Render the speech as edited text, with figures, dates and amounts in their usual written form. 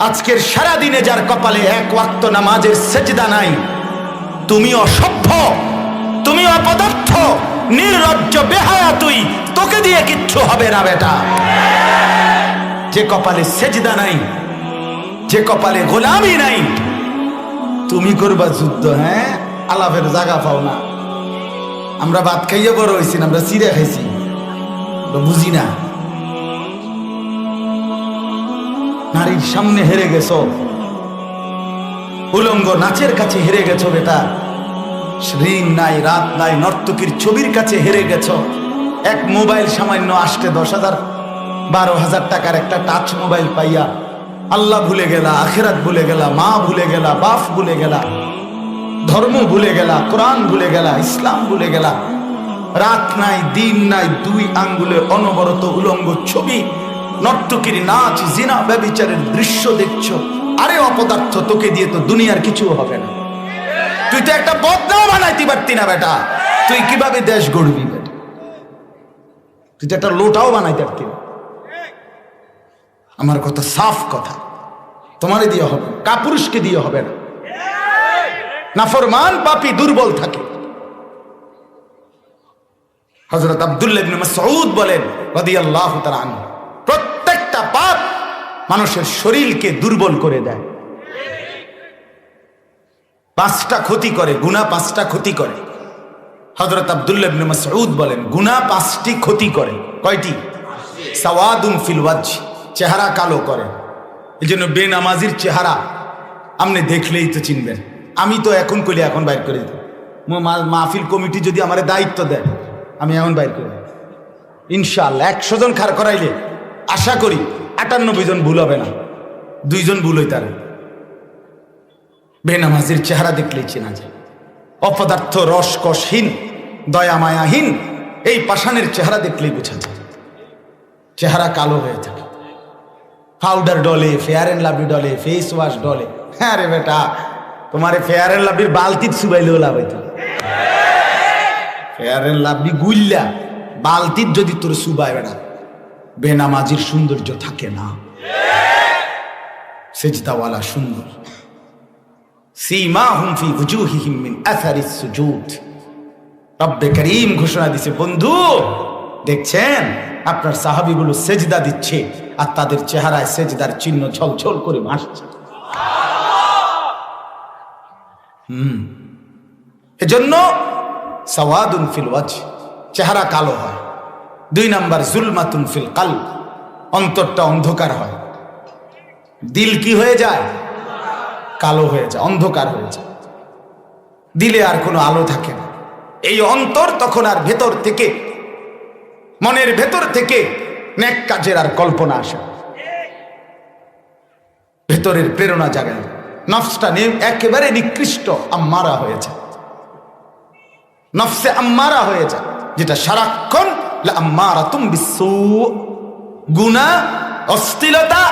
আজকের সারা দিনে যার কপালে এক ওয়াক্ত নামাজের সেজদা নাই, তুমি অসভ্য, তুমি অপদার্থ, নির্লজ্জ, বেহায়া, তোকে দিয়ে কিচ্ছু হবে না বেটা। যে কপালে সেজদা নাই, যে কপালে গোলামি নাই, তুমি করবা যুদ্ধ? হ্যাঁ, আলাপের জায়গা পাও না। আমরা ভাত খাইয়া বড় হয়েছি না, আমরা চিড়ে খাইছি, বুঝি না। নারীর সামনে হেরে গেছো, উলঙ্গ নাচের কাছে হেরে গেছো বেটা। রিং নাই, রাত নাই, নর্তকীর ছবির কাছে হেরে গেছো। এক মোবাইল সামান্য আসতে 10,000 12,000 টাকার একটা টাচ মোবাইল পাইয়া আল্লাহ ভুলে গেলা, আখিরাত ভুলে গেলা, মা ভুলে গেলা, বাপ ভুলে গেলা, ধর্ম ভুলে গেলা, কোরআন ভুলে গেলা, ইসলাম ভুলে গেলা। রাত নাই, দিন নাই, 2 আঙ্গুলে অনবরত উলঙ্গ ছবি, নর্তকীর নাচ, জিনা, ব্যভিচারের দৃশ্য দেখছো। আরে অপদার্থ, তোকে দিয়ে তো দুনিয়ার কিছু হবে না। তুই তো একটা বদনাও বানাইতে পারতি না বেটা। তুই কিভাবে দেশ গড়বি বেটা? তুই তো একটা লোটাও বানাইতে পারতি না। আমার কথা সাফ কথা, তোমারে দিয়ে হবে, কাপুরুষকে দিয়ে হবে না। নাফরমান, পাপী, দুর্বল থাকে। হযরত আব্দুল্লাহ ইবনে মাসউদ বলেন রাদিয়াল্লাহু তাআলা আনহু, প্রত্যেকটা পাপ মানুষের শরীরকে দুর্বল করে দেয়। 5টা ক্ষতি করে, গুনাহ 5টা ক্ষতি করে। হযরত আব্দুল্লাহ ইবনে মাসউদ বলেন, গুনাহ 5টি ক্ষতি করে। কয়টি? সাওয়াদুন ফিল ওয়াজহ, চেহারা কালো করে। এই জন্য বেনামাজির চেহারা আপনি দেখলেই তো চিনবেন। আমি তো এখন কইলে এখন বাইর করে দিই। মাহফিল কমিটি যদি আমার দায়িত্ব দেয়, আমি এখন বাইর করে দিই ইনশাআল্লাহ। 100 জন খাড় করাইলে আশা করি 98 জন ভুল হবে না, 2 জন ভুল হইতে পারে। বেনামাজির চেহারা দেখলেই চেনা যায়। অপদার্থ, রসকসহীন, দয়া মায়াহীন এই পাষাণের চেহারা দেখলেই বোঝা যায়। চেহারা কালো হয়ে থাকে, powder Dole, fair and lovely Dole, face wash ডলে। হ্যাঁ রে বেটা, তোমারে ফেয়ার এন্ড লাভলির বালতির সুবাইলেও লাভ হইতো। ফেয়ার এন্ড লাভলি গুইল্লা বালতির যদি তোর সুবাই বেটা, বেনামাজির সৌন্দর্য থাকে না। সেজদাওয়ালা সুন্দর। সীমাহুম ফি ওজুহিহিম মিন আসারিস সুজুদ। রব্বে করিম ঘোষণা দিছে, বন্ধু দেখছেন আপনার সাহাবীগুলো সেজদা দিচ্ছে আর তাদের চেহারায় সেজদার চিহ্ন ঝলঝল করে ভাসছে। এজন্য সাওয়াদুন ফিল ওয়াজহ, চেহারা কালো হয়। 2 নাম্বার জুলমাতুন ফিল কলব, অন্তরটা অন্ধকার হয়। দিল কি হয়ে যায়? কালো হয়ে যায়, অন্ধকার হয়ে যায়। দিলে আর কোনো আলো থাকে না। এই অন্তর তখন আর ভেতর থেকে, মনের ভেতর থেকে নেক কাজের আর কল্পনা আসে, ভেতরের প্রেরণা জাগায়। নফসটা একেবারে নিকৃষ্ট আম্মারা হয়ে যায়, নফসে আম্মারা হয়ে যায়, যেটা সারাক্ষণ লা আম্মারাতুম বিসসু, গুনাহ, অশ্লীলতা,